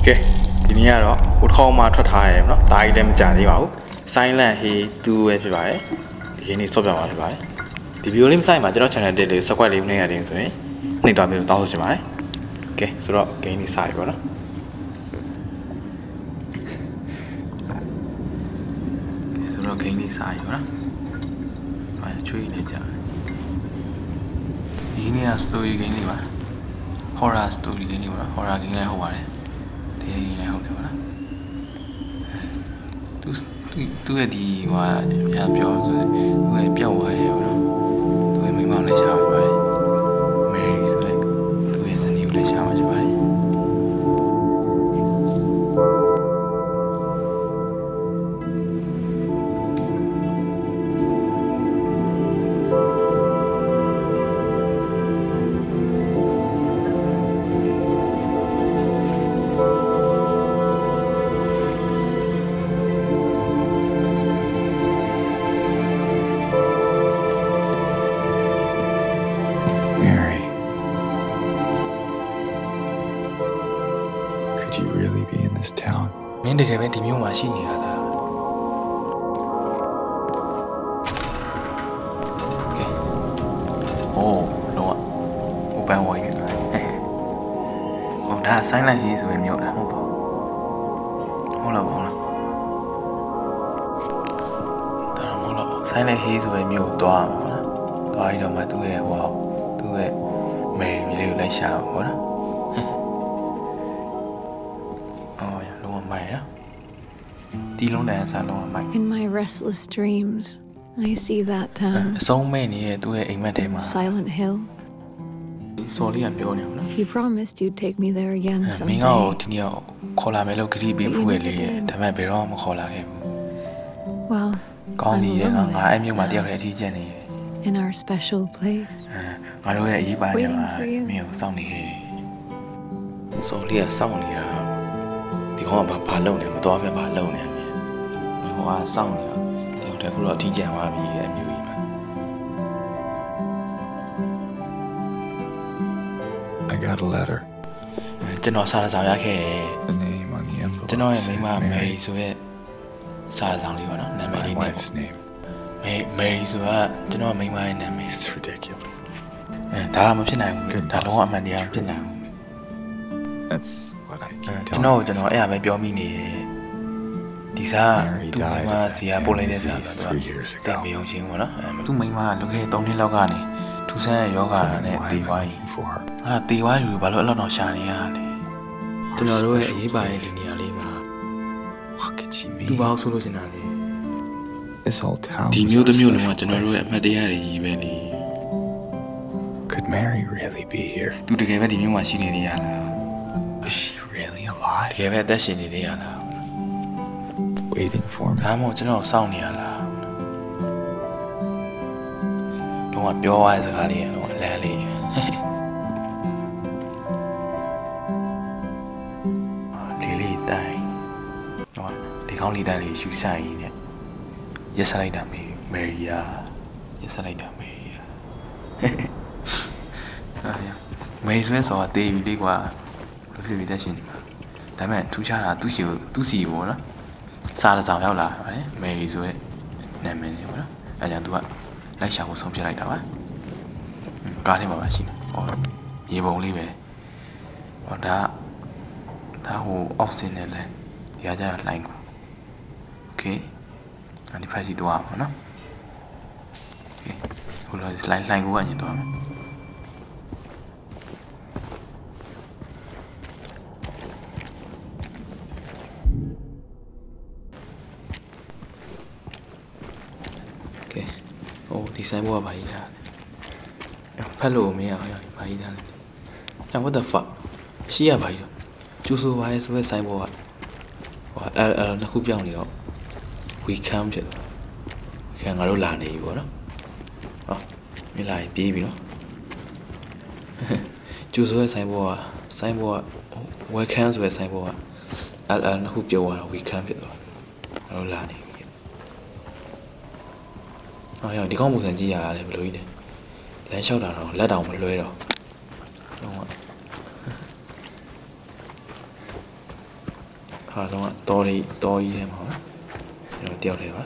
ကဲဒီနေ့ကတော့ဟိုတစ်ခေါက်မှထွက်ထားရဲเนาะဒါကြီးလည်းမကြသေးပါဘူး Silent Hill 2ပဲဖြစ်ပါတယ်ဒီကနေ့ဆော့ပြမှာဖြစ်ပါတယ်ဒီဗီဒီယိုလေးမဆိုင်မှာကျွန်တော် channel တက်လေး subscribe လေးနှိပ်ရတယ်ဆိုရင်နှိပ်တော့ပြီးတော့တောင်းဆိုချင်ပါတယ်ကဲဆိုတော့ game လေးစပြီပေါ့နော်ကဲဆိုတော့ game လေးစပြီပေါ့နော်ဘာချွေးနေကြဒီနေ့က story game လေးပါ horror story game လေးပေါ့နော် horror game လေးဟုတ်ပါတယ်ဒီgame လေးဟုတ်တယ်ပေါ့နော်သူရဲ့ဒီဟိုရပြောဆိုသူရဲ့ပြောက်သွားရဲ့ပေါ့နော်သူရဲ့မိန်းမလည်းရှားပါပါတယ် Mary ဆိုတဲ့သူရဲ့ဇနီးကိုလည်းရှားပါကြပါတယ် You really be in this town? မင်းတကယ်ပဲဒီမျိုးမှာရှိနေရလားကဲโอ้တော့ open wide နေတယ်ဟိုဒါ Silent Hill ဆိုရင်မျိုးလားဟုတ်ပါဟုတ်လားပေါ့နော်ဒါတော့မဟုတ်လား Silent Hill ဆိုရင်မျိုးသွားမှာပေါ့နော်သွားပြီးတော့မှသူ့ရဲ့ဟိုသူ့ရဲ့ Mary လေးကိုလိုက်ရှာပါပေါ့နော်In my restless dreams, I see that town. Silent Hill. You promised you'd take me there again someday. Well, I'm alone in our special place, waiting for you. ဒီကောင်ကဘာလုပ်နေမတော်ပဲဘာလုပ်နေအမြင်ဟိုကစောင့်နေတာတခုတော့အထီးကျန်သွားပြီအမျိုးကြီးပဲ I got a letter. ကျွန်တော်စာဆောင်ရခဲ့တယ် The name on the envelope. ကျွန်တော်ရဲ့မိန်းမ Mary ဆိုရဲ့စာဆောင်လေးပါနော်နာမည်လေး My နဲ့ wife's name. Mary ဆိုတာကျွန်တော်မိန်းမရဲ့နာမည် It's ridiculous. ဒါကမဖြစ်နိုင်ဘူးဒါလုံးဝအမှန်တရားမဖြစ်နိုင်ဘူး That's what I keep ကျွန် telling တော်အဲ့အပဲပြောမိနေတယ်ဒီစားသူ့မိန်းမစီကပို့လိုက်တဲ့စာဆိုတော့တင်မယုံချင်းပေါ့နော်သူ့မိန်းမကလူခဲ့3နှစ်လောက်ကနေထူဆန်းရဲ့ယောဂနဲ့တည်သွားရင်တည်သွားယူဘာလို့အဲ့လောက်တော့ရှာနေရလဲကျွန်တော်တို့ရဲ့အရေးပါတဲ့ဒီနေရာလေးမှာ What could she သူ mean? ဘာလို့ဆိုလို့ရှင်တာလဲ This whole town. ဒီ was မျိုး our တစ်မျိုးလုံးက special ကျွန်တော်တို့ရဲ့အ place. မှတ်တရတွေကြီးပဲလေ Could Mary really be here? သူတကယ်ပဲဒီမျိုးမှာရှိနေနေရလား Is she really alive? တကယ်ပဲအသက်ရှင်နေနေရလား Waiting for me? ဒါမှမဟုတ်ကျွန်တော်စောင့်နေရလားတော့ပြောရတဲ့စကားလေးကတော့အလန်းလေးလေးတိုင်းတော့ဒီကောင်းလေးတိုင်းလေးရှူဆိုင်ရင်းနဲ့ရက်ဆက်လိုက်တာမယ်ရီယာရက်ဆက်လိုက်တာမယ်ရီယာမေဆွဲဆိုတာတေးပြီလေးကွာလို့ဖြစ်ပြီးတက်ရှင်နေမှာဒါပေမဲ့ထူးခြားတာသူ့စီပေါ့နော်စားတဲ့ဆောင်ရောက်လာပါတယ်မယ်ရီဆိုရဲ့နာမည်လေးပေါ့နော်အဲကြောင့်သူကလိုက်ရှာဖို့ဆုံးဖြတ်လိုက်တာပါကားထဲမှာပါရှိတယ်ဟောရေပုံလေးပဲဟောဒါဟိုအောက်ဆင်းနေလဲဒီကကြတာလိုင်းကိုโอเคဒီဖက်စီတော့ပါနော်โอเคဟိုလိုလိုင်းကိုကညင်တော့မယ်โอเคဟိုဒီဆိုင်ဘောကဘာကြီးထားလဲဖက်လို့မရအောင်ဘာကြီးထားလဲ what the fuck ရှိရဘာကြီးတော့ကျူဆိုပါရဲ့ဆိုတဲ့ဆိုင်ဘောကဟိုနှစ်ခုပြောင်းနေတော့ we come ဖြစ်တယ် we can ငါတို့လာနေပြီပေါ့နော်ဟောမင်းလာရင်ပြေးပြီနော်ကျူဆိုတဲ့ဆိုင်ဘောက welcome ဆိုတဲ့ဆိုင်ဘောကနှစ်ခုပြောသွားတော့ we come ဖြစ်သွားငါတို့လာနေပြီဟောဒီကောင်းပုံစံကြည့်ရတယ်ဘယ်လိုကြီးလဲလမ်းလျှောက်တာတော့လက်တောင်မလွှဲတော့တော့ ဟာတော့တော်ကြီးထဲမှာနော်ကျွန်တော်တယောက်တည်းပါ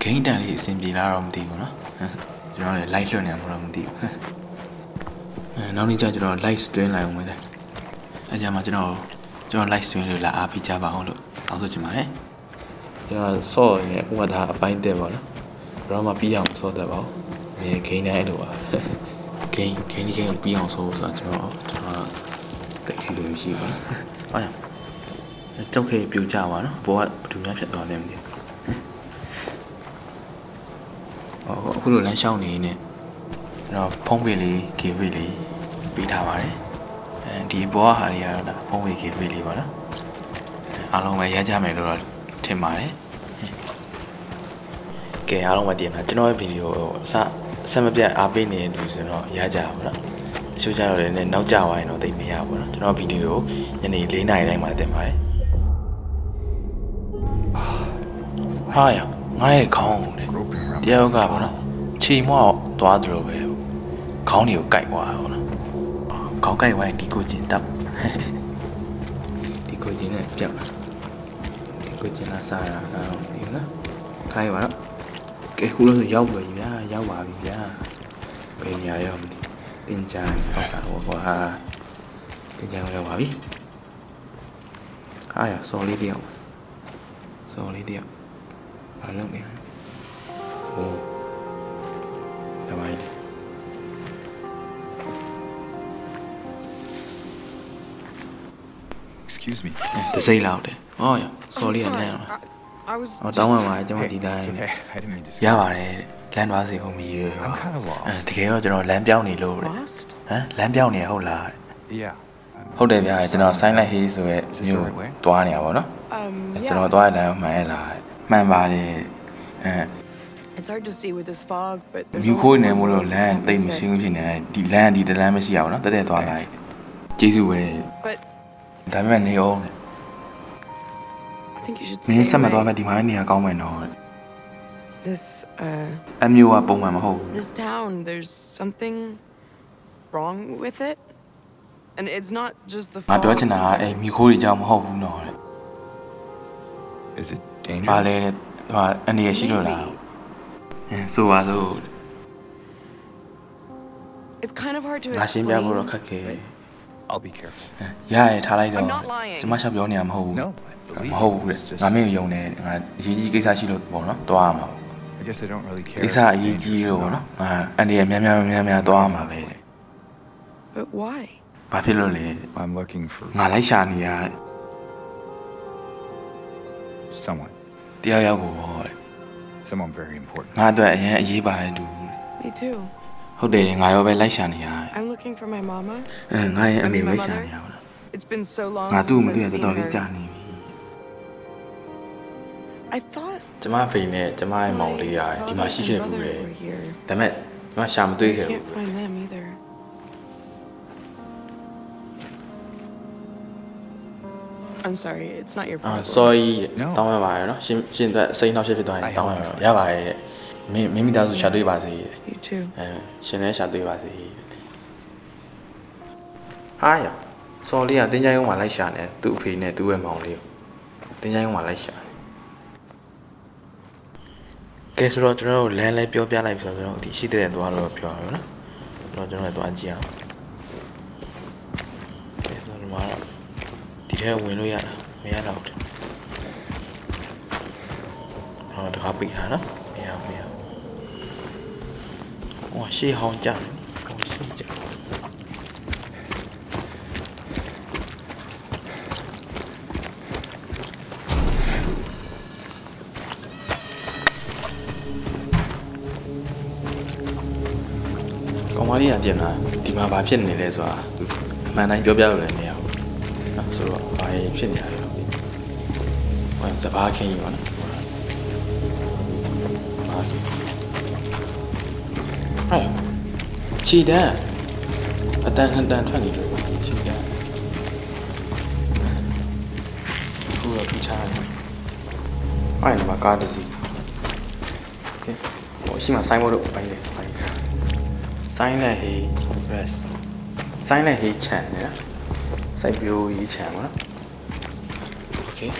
ဂိမ်းတန်လေးအဆင်ပြေလားတော့မသိဘူးနော်ကျွန်တော်လည်း live လွှင့်နေမှာတော့မသိဘူးနောက်နေ့ကျကျွန်တော် live stream လိုက်အောင်မယ်လေအဲကြမှာကျွန်တော် live stream လို့လာအားပေးကြပါအောင်လို့တောင်းဆိုချင်ပါတယ်ကျွန်တော်ဆော့နေအခုမှဒါအပိုင်းတက်ပါနော်ဘာမှပြီးအောင်ဆော့တတ်ပါဦးဒီဂိမ်းနဲ့အဲ့လိုပါဂိမ်းကိုပြီးအောင်ဆော့ဆိုတော့ကျွန်တော်တိတ်စီလို့မရှိပါဘူးဟုတ်လားကြောက်ခဲပြူကြပါနော်ဘောကဘယ်သူများဖြစ်သွားလဲမသိဘူးအခုလိုလမ်းလျှောက်နေနေကျွန်တော်ဖုန်းပေးလေး give လေးပေးထားပါတယ်ဒီဘောဟာတွေကတော့ဖုန်းပေး give လေးပါနော်အားလုံးပဲရကြမယ်လို့တော့ထင်ပါတယ်ကဲအားလုံးပဲတည်မှာကျွန်တော်ရဲ့ဗီဒီယိုအဆက်မပြတ်အားပေးနေတယ်ဆိုတော့ရကြပါတော့အချို့ကျတော့လည်းနောက်ကျသွားရင်တော့သိမရဘူးနော်ကျွန်တော်ဗီဒီယိုညနေ4 နာရီတိုင်းမှာတင်ပါတယ်ဟာရငါရဲ့ခေါင်းကိုတယောက်ကပေါ့နော်ခြေမော့သွားသလိုပဲခေါင်းတွေကိုကိုက်သွားတာပေါ့နော်ခေါင်းကိုက်သွားရင်ဒီကိုကျင်တက်ဒီကိုကျင်နဲ့ပြောက်လာဒီကိုကျင်လာစားတာတော့ဒီနော်ခိုင်းပါတော့ကဲခုလို့ဆိုရောက်ပြီဗျာရောက်ပါပြီဗျာဘယ်နေရာရောက်မသိတင်ကြဟုတ်တာဟောဟာတင်ကြရောက်ပါပြီအားရစော်လေးတယောက်ဘာလုပ်နေလဲโอ้สบายดี Excuse me. တစိမ့်လောက်တယ်ဟောရ sorry ရလမ်းတော့ I was ဟောတောင်းပါပါကျွန်တော်ဒီတိုင်း It's okay. I didn't mean to ရ scare ပါတယ်လမ်းသွားစီဖို့မရဘူး I'm kind of lost. တကယ်တော့ကျွန်တော်လမ်းပြောင်းနေလို့တဲ့ lost. လမ်းပြောင်းနေဟုတ်လား Yeah. ဟုတ်တယ်ဗျာကျွန်တော် sign လိုက်ဟေးဆိုရဲမျိုးသွားနေတာပေါ့နော်ကျွန်တော်သွားတဲ့လမ်းမှန်ရဲ့လားမှန်ပါတယ် It's hard to see with this fog, but မြူခိုးနေမို့လို့လမ်းတိတ်မရှိဘူးဖြစ်နေတယ်ဒီလမ်းဒီတလမ်းမရှိရဘူးနော်တက်သွားလိုက်ကျေးဇူးပဲ But ဒါပေမဲ့နေအောင်လေ I think you should မင်းဆက်မ stay သွား away. မဲ့ဒီမှာနေရာကောင်းမယ်နော် This အမျိုးကပုံမှန်မဟုတ်ဘူး this town, there's something wrong with it, and it's not just the ငါ fog. ပြောချင်တာကမြူခိုးတွေကြောင့်မဟုတ်ဘူးနော် Is it ဘာ dangerous? လဲဟာအနေရရှိလို့လားဆိုပါစို့ It's kind of hard to ငါရှင်းပြဖို့ explain. တော့ခက်ခဲ I'll be careful. ရရထားလိုက်တော့ I'm not lying. ကျမရှောက်ပြောနေတာမဟုတ်ဘူး No, I မဟုတ် believe ဘူး you. တဲ့ It's ငါ just- မင်းကိုယုံနေငါအရေးကြီးကိစ္စရှိလို့ပေါ့နော်တွားရမှာ I guess I don't really care. ကိစ္စ if အ it's ရေးကြီး dangerous လို့ or ပေါ့ not. နော်ငါအနေရများတွားရမှာပဲ But why? ဘာဖြစ်လို့လဲ I'm looking for ငါလိုက်ရှာနေရတဲ့ someone. တယောက်ယောက်ကိုပေါ့တဲ့ Someone very important. ငါအတွက်အရင်အရေးပါတဲ့သူ Me too. ဟုတ်တယ်ငါရောပဲလိုက်ရှာနေရတယ် I'm looking for my mama. ငါရဲ့အမေကိုလိုက်ရှာနေရပါလား It's been so long ငါသူ့ since ကိုမ I've တွေ့ရ seen တော်တော်လေး her. ကြာနေပြီ I thought ကျမဖေနဲ့ကျမရဲ့မောင်လေးက my ဒီမှာ father ရှိခဲ့ and ဘူး brother တဲ့ were here. ဒါပေမဲ့ကျမရှာမတွေ့ခဲ့ I ဘူး can't find them either. I'm sorry, it's not your problem. sorry No. တောင်းရပါရနော်ရှင်အတွက်စိတ်နှောက်ရှက်ဖြစ်သွားရင်တောင်းရပါရပါတယ်တဲ့မင်းမိသားစုရှာတွေ့ပါစေတဲ့ You too. ရှင်လည်းရှာတွေ့ပါစေတဲ့ဟာရစော်လေးကတင်းချိုင်းကုန်းမှာလိုက်ရှာနေသူ့အဖေနဲ့သူ့ရဲ့မောင်လေးကိုတင်းချိုင်းကုန်းမှာလိုက်ရှာကဲဆိုတော့ကျွန်တော်တို့လမ်းလဲပြောပြလိုက်ပြီဆိုတော့ကျွန်တော်ဒီရှိတဲ့သွားတော့ပြောရမယ်နော်ကျွန်တော်လည်းသွားကြည့်အောင်ကဲဆိုတော့ဒီမှာဒီထဲဝင်လို့ရတာမရတော့ဘူးတခါပိတ်ထားနော်မရဟိုရှေ့ဟောင်းကြတယ်ဟိုရှေ့ကြကောင်မလေးကပြင်လာဒီမှာဘာဖြစ်နေလဲဆိုတာသူအမှန်တိုင်းပြောပြလို့လည်းမရဘူးနော်ဆိုတော့ဘာဖြစ်နေတာလဲဟိုစဘာခင်းရောနော်စဘာခင်းဟဲ့ခြေတန်းအတန်ထွက်နေလို့ခြေတန်းခုတော့ပြချားတယ်အဲ့ဒီမှာကားတစ်စီးโอเคဟိုရှိမှဆိုင်းဘုတ်တို့ပိုင်းတယ်ဆိုင်းနဲ့ဟေး rest ဆိုင်းနဲ့ဟေးချန်နေတာစိုက်ပျိုးရေးချန်ပါနော် Okay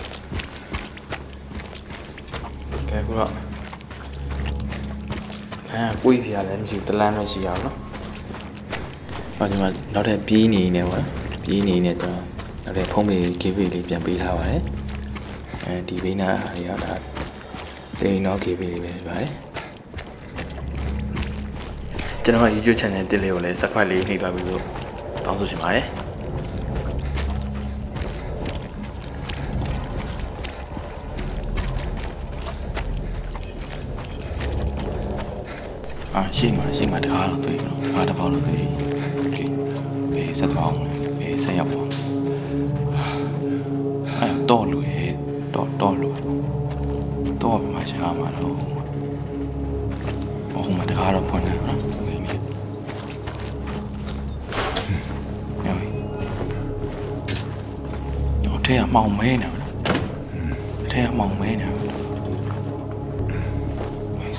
ကဲခုတော့ကွေးစရာလည်းမရှိဘူးတလန်းပဲရှိရအောင်နော်ဟောဒီမှာနောက်ထပ်ပြေးနေနေပေါ့နော်ပြေးနေနေတော့နောက်ထပ်ဖုံးပေ give လေးပြန်ပေးထားပါတယ်ဒီဘေးနာတွေရောက်တာတိန်တော့ give လေးပဲဖြစ်ပါတယ်ကျွန်တော်က YouTube channel တစ်လေးကိုလည်း subscribe လေးနှိပ်သွားပြီးဆိုတောင်းဆိုချင်ပါတယ်ရှေ့မှာတကားတော့တွေ့တကားတစ်ပေါက်တော့တွေ့โอเคဘယ်ဆက်သွားအောင်လဲဘယ်ဆက်ရောက်အောင်တော့လူရဲ့တော့လူတော့ပြမှာရှာမှာတော့ဟိုမှာတကားတော့ဖွင့်နေနော်ဝင်းနေတော့ထဲကမှောင်မဲနေနော်ထဲကမှောင်မဲနေ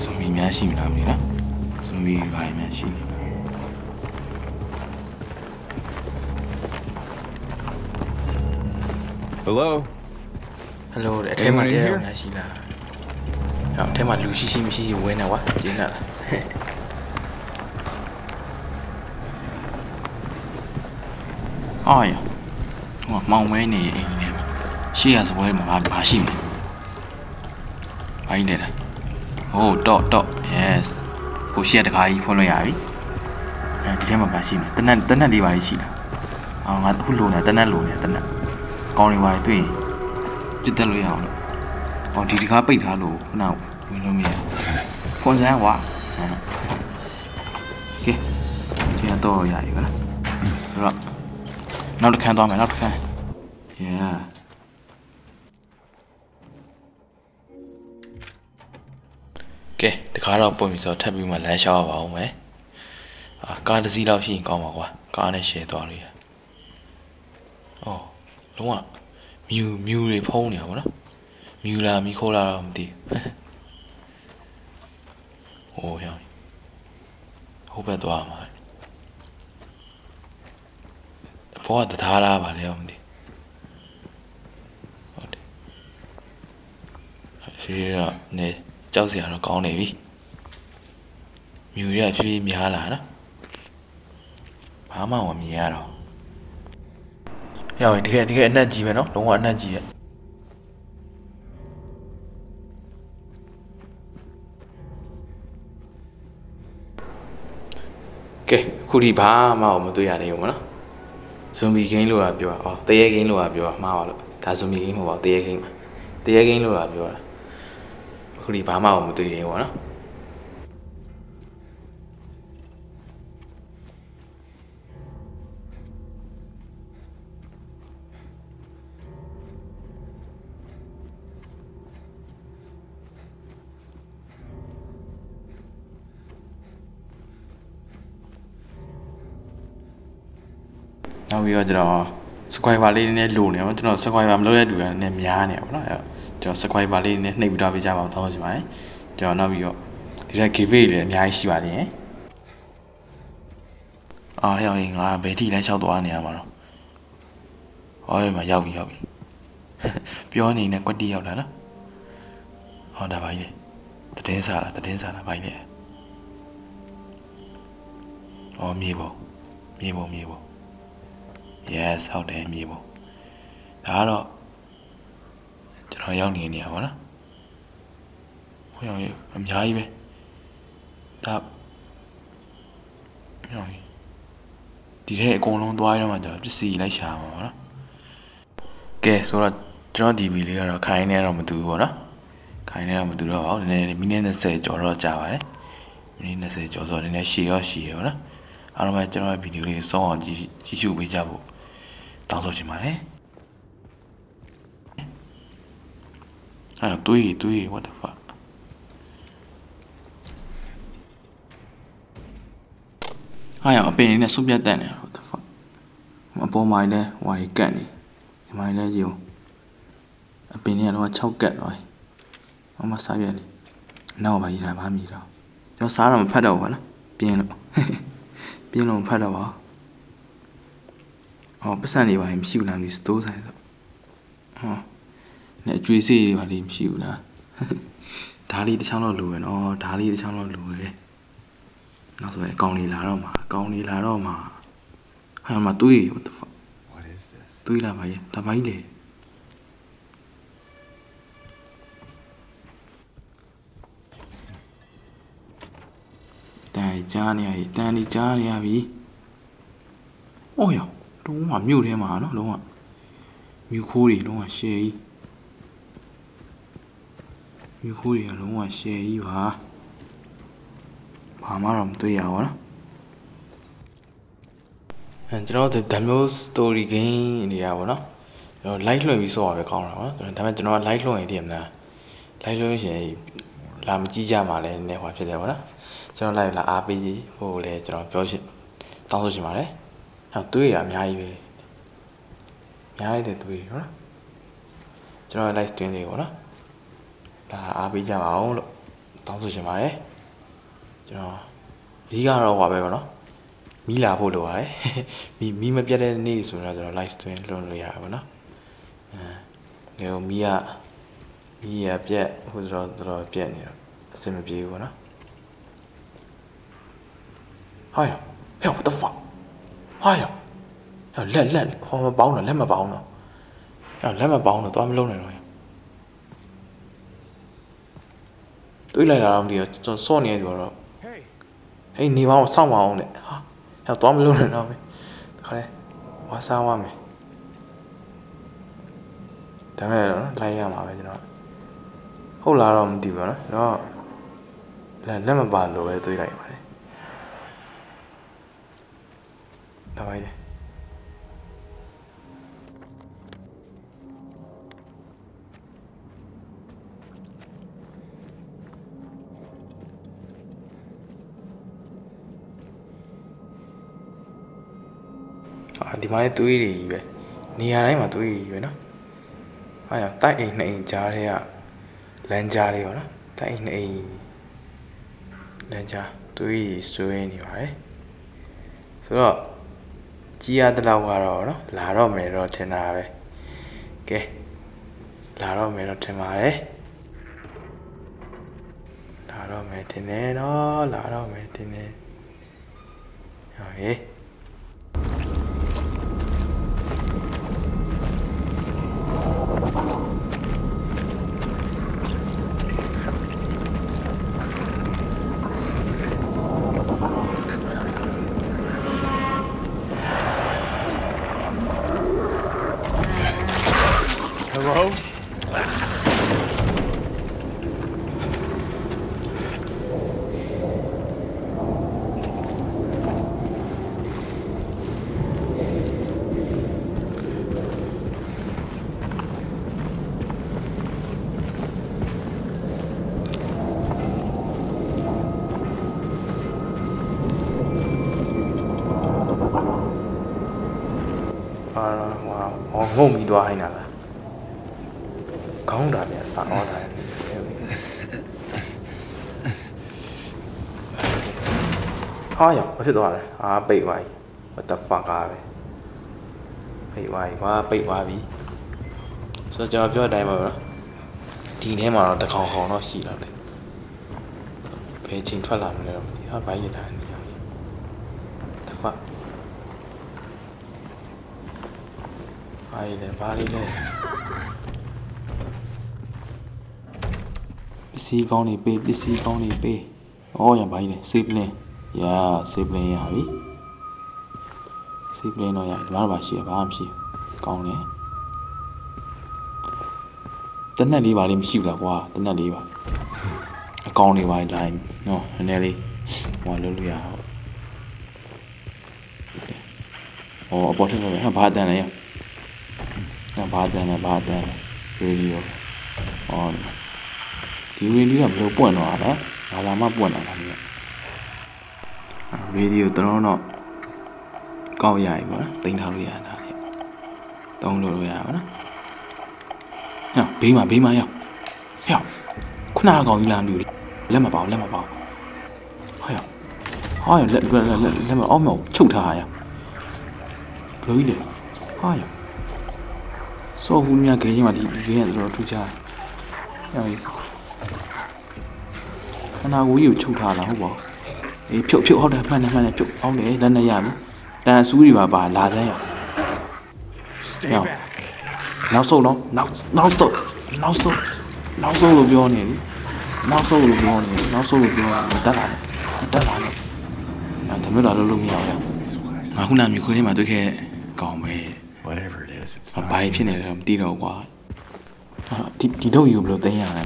ဆိုမီများရှိမလားမသိနော်ဆိုမီဘာများရှိနေလား Hello? ဟယ်လိုအထဲမှာတရားများရှိလားဟောအထဲမှာလူရှိမရှိဝင်းနေကွာကျင်းလာလားအော်ရဟိုမောင်မဲနေအိမ်ထဲမှာရှေ့ရစပွဲမှာဘာရှိမလဲဘာကြီးလဲဟိုတော့ yes ကိုရှေ့တခါကြီးဖွင့်လို့ရပြီဒီထဲမှာဘာရှိမလဲတနက်လေးပါလေးရှိလားငါအခုလိုနေတနက်ကောင်းနေပါတွေ့ရင်ပြတ်တက်လို့ရအောင်လို့ဟောဒီတခါပိတ်ထားလို့ခုနဝင်လို့မရဖွင့်စမ်းကွာကဲတော့ရပြီကွာဆိုတော့နောက်တစ်ခန်းသွားမယ်နောက်တစ်ခန်း yeah ကဲတခါတော့ပုံပြီဆိုတော့ထပ်ပြီးမှလမ်းလျှောက်ရပါဦးမယ်ကားတစ်စီးလောက်ရှိရင်ကောင်းပါကွာကားနဲ့ share သွားလို့ရအော်လုံးဝမြူတွေဖုံးနေတာပေါ့နော်မြူလာမီခိုးလာတော့မသိဟိုရောဟိုဘက်သွားမှာအပေါ်ကတထားလားပါလေမသိဟုတ်တယ်ဖြည်းတော့နေကြောက်စရာတော့ကောင်းနေပြီမြူရဖြည်းများလာနော်ဘာမှမမြင်ရတော့ရောက်ရင်တကယ်အနက်ကြီးပဲနော်လုံးဝအနက်ကြီးရဲ့ကဲအခုဒီဘာမှမတွေ့ရသေးဘူးမနော်ဇွန်ဘီဂိမ်းလို့တာပြောတာတရေဂိမ်းလို့တာပြောတာမှားပါလို့ဒါဇွန်ဘီဂိမ်းမဟုတ်ပါဘူးတရေဂိမ်းပါတရေဂိမ်းလို့တာပြောတာအခုဒီဘာမှမတွေ့သေးဘူးပေါ့နော်နောက်ပြီးတော့ကျွန်တော် subscriber လေးနည်းလိုနေပါကျွန်တော် subscriber မလုပ်တဲ့လူတွေနဲ့များနေပါတော့ကျွန်တော် subscriber လေးနည်းနှိပ်ပြီးတော့ပေးကြပါအောင်တောင်းချင်ပါတယ်ကျွန်တော်နောက်ပြီးတော့ဒီထက် giveaway လည်းအများကြီးရှိပါသေးတယ်ရောက်ရင်ငါဘယ်ထိလမ်းလျှောက်သွားနေရမှာတော့ဒီမှာရောက်ပြီပြောနေနဲ့ကွက်တီရောက်လာနော်ဒါပါကြီးလေတည်င်းစားလားဘာကြီးလဲမြေပုံyes ဟုတ်တယ်မြေပုံဒါကတော့ကျွန်တော်ရောက်နေရပါတော့ဟိုရောက်အများကြီးပဲဒါရောက်ဒီထဲအကုန်လုံးသွားရတော့မှကျွန်တော်ပစ္စည်းလိုက်ရှာမှာပါနော်ကဲဆိုတော့ကျွန်တော်ဒီဗီလေးကတော့ခိုင်းနေတော့မတူဘူးပေါ့နော်ခိုင်းနေတော့မတူတော့ပါဘူးနည်းနည်းမိနစ်20ကျော်တော့ကြာပါတယ်မိနစ်20ကျော်ဆိုတော့နည်းနည်းရှည်ပေါ့နော်အားလုံးပဲကျွန်တော်ရဲ့ဗီဒီယိုလေးစောင်းအောင်ကြည့်ရှုပေးကြဖို့တောင်းဆိုချင်ပါတယ်တွေး what the fuck ရအပင်နဲ့စုပ်ပြတ်တက်နေ what the fuck အပေါ်မှာလည်းဟိုကတ်နေဒီမှာလည်းယူအပင်တွေကတော့6ကတ်တော့ဘာမှစားပြက်နေနောက်ပါရေးတာဘာမြည်တော့ကျွန်တော်စားတော့မဖတ်တော့ဘူးနော်ပြင်းလို့မဖတ်တော့ပါပတ်စံနေပါရင်မရှိဘူးလားဒီစတိုးဆိုင်ဆို နဲ့အကျွေးစေးတွေပါလိမရှိဘူးလားဓာလီတစ်ချောင်းတော့လိုပဲနော်ဓာလီတစ်ချောင်းတော့လိုပဲနောက်ဆိုရင်အကောင်လေးလာတော့မှာဟာမတွေး what the fuck What is this? တွေးလာပါရဲ့ဒါပါကြီးလေတန်ကြားနေရပြီအော်ရလုံးဝမြို့ထဲမှာနော်လုံးဝမြို့ခိုးတွေလုံးဝရှယ်ကြီးမြို့ခိုးတွေကလုံးဝရှယ်ကြီးပါဘာမှတော့မတွေ့ရပါဘူးနော်ကျွန်တော်တို့ဒါမျိုး story game တွေရပါတော့ကျွန်တော် live လွှင့်ပြီးဆော့ရပဲကောင်းတာပေါ့နော်ဒါပေမဲ့ကျွန်တော် live လွှင့်ရင်တည်မလား live လွှင့်ရင်လာမကြည့်ကြမှာလဲနည်းနည်းဟွာဖြစ်တယ်ပေါ့နော်ကျွန်တော် live လာအားပေးဖို့လဲကျွန်တော်ပြောချင်တောင်းဆိုချင်ပါတယ်ဟောတွေးရအများကြီးပဲများလိုက်တဲ့တွေးဟုတ်လားကျွန်တော် live stream လေးပေါ့နော်ဒါအားပေးကြပါအောင်လို့တောင်းဆိုချင်ပါတယ်ကျွန်တော်ဒီကတော့ဟွာပဲပေါ့နော်မီးလာဖို့လိုပါတယ်မီးမပြတ်တဲ့နေ့ဆိုတော့ကျွန်တော် live stream လုပ်လို့ရပါဘောနော်ဒါမီးရပြတ်ဟိုတော့ပြတ်နေတော့အဆင်မပြေဘူးပေါ့နော်ဟာဟဲ့ what the fuck ဟာလက်ဟောမပေါင်းတော့လက်မပေါင်းတော့လက်မပေါင်းတော့သွားမလုံးနိုင်တော့တွေးလိုက်တာတော့မသိဘူးကျွန်တော်စော့နေရတူတော့ဟေးနေပါအောင်စောင့်ပါအောင်နဲ့ဟာသွားမလုံးနိုင်တော့မယ်ခါလဲဝါစားဝါမယ်ဒါမဲ့တော့လိုက်ရမှာပဲကျွန်တော်ဟုတ်လားတော့မသိဘူးနော်လက်မပါလို့ပဲတွေးလိုက်ပါတယ်ဒါပါလေဒီမှာလည်းတွေးတွေကြီးပဲနေရာတိုင်းမှာတွေးကြီးပဲနော်ဟာတိုက်အိမ်နှစ်အိမ်ကြားထဲကလမ်းကြားလေးပေါ့နော်တိုက်အိမ်နှစ်အိမ်လမ်းကြားတွေးကြီးဆွဲနေပါတယ်ဆိုတော့ကြီးရတဲ့လောက်ကတော့နော်လာတော့မယ်တော့ထင်တာပဲကဲလာတော့မယ်တော့ထင်ပါတယ်လာတော့မယ်ထင်တယ်နော်လာတော့မယ်ထင်တယ်ဟေးHello? Wow, ngông đi đoa hay nào là không đã biết phản ổn là thôi rồi có thể đoa này bị vậy what the fuck à vậy bị vậy quá vì sao cho biết đây mà thì thế mà nó khó nó xì lắm đấy về chính phải làm rồi thì hết bấy giờ là nhiều the fuck ai để ba đi lên PC con này p ô nhà bay này ship lên ship lên hả ship lên rồi nó bà xỉa ba xỉa con này tính là đi bà đi xỉu là qua tính là đi bà con này bà lại nó này đi ngoài luôn rồi ồ bỏ hết rồi ba tên này ba tên này radio onဒီ radio ကဘယ်လိုပွင့်တော့လဲဘာလာမှပွင့်လာတာမျိုး radio တော့ကောက်ရပြီပေါ့နော်တင်ထားလို့ရတာလေတုံးလို့ရပါနော်ဟဲ့ဘေးမှာရောက်ဟဲ့ခုနကောင်ကြီးလာမျိုးလက်မပေါဟဲ့လက်မအောက်မချုပ်ထားရဘယ်လိုကြီးလဲဟာရ စောဘူးမြခဲချင်းမှာဒီခဲရတော့ထူးခြားတယ်ဟဲ့ခနာကိုကြီးကိုချုပ်ထားလားဟုတ်ပါအေးဖြုတ်ဟုတ်တယ်မှန်တယ်ဖြုတ်အောင်တယ်လက်နဲ့ရပြီတန်အဆူးတွေပါလာစမ်းရ Stay Yeah. back. နောက်ဆုံးတော့နောက်ဆုံးလို့ပြောနေတယ်နောက်ဆုံးလို့ပြောနေတက်လာတယ်ဒါမျိုးလာလို့မရဘူး Is what I ငါ saw. ခုနမျိုးခွေးထဲမှာတွေ့ခဲ့ကောင်းပဲ Whatever it is, it's ဘာ not. ဖြစ်နေလဲတော့မသိတော့ကွာဒီတော့ယူဘယ်လိုသိမ်းရလဲ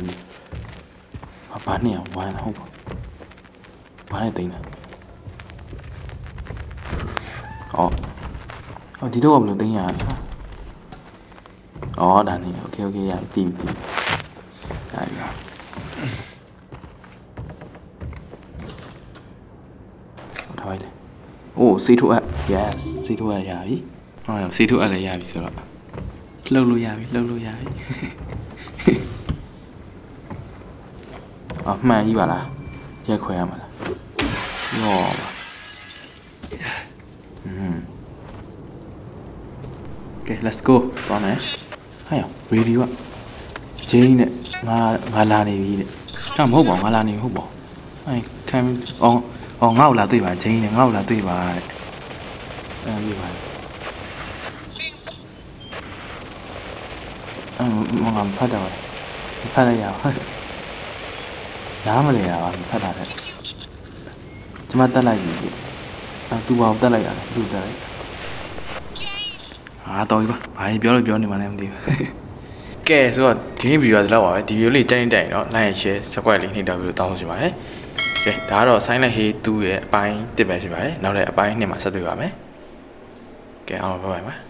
ဘာနဲ့ဝမ်းဟုတ်ပါဘာနဲ့သိမ်းလဲဒီတော့ဘယ်လိုသိမ်းရလဲဒါနေโอเคရပြီတီးဒါရထားလိုက်လေအိုးစေးထုတ်အပ် yes စေးထုတ်အပ်ရပြီစေးထုတ်အပ်လည်းရပြီဆိုတော့လှုပ်လို့ရပြီမှန်ကြီးပါလားရက်ခွဲရမှာလားရောပါOkay, let's go. သွားမယ်ဟဲ့ရေဒီယိုကဂျိန်းနဲ့ငါလာနေပြီတဲ့ဒါမဟုတ်ပါဘူးငါလာနေပြီဟုတ်ပါဘူးခံငါ့ကိုလာတွေ့ပါဂျိန်းနဲ့ငါ့ကိုလာတွေ့ပါတဲ့ပြပါငါဖတ်တော့ဖတ်လိုက်ရအောင်နားမလဲရပါဖတ်တာတဲ့ကျွန်မတက်လိုက်ပြီသူ့ဘာကိုတက်လိုက်ရလဲသူ့တက်လိုက်တော်ပြီပါဘာပြောနေမှလည်းမသိဘူးကဲဆိုတော့ဒီဗီဒီယိုကဒီလောက်ပါပဲဒီဗီဒီယိုလေးတိုက်ရင် like and share subscribe လေးနှိပ်တော့ပြီးတော့တောင်းဆိုချင်ပါတယ်ကဲဒါကတော့ Silent Hill 2ရဲ့အပိုင်း1ပဲဖြစ်ပါတယ်နောက်လည်းအပိုင်း2မှာဆက်တွေ့ပါမယ်ကဲအားလုံးဘိုင်ဘိုင်ပါ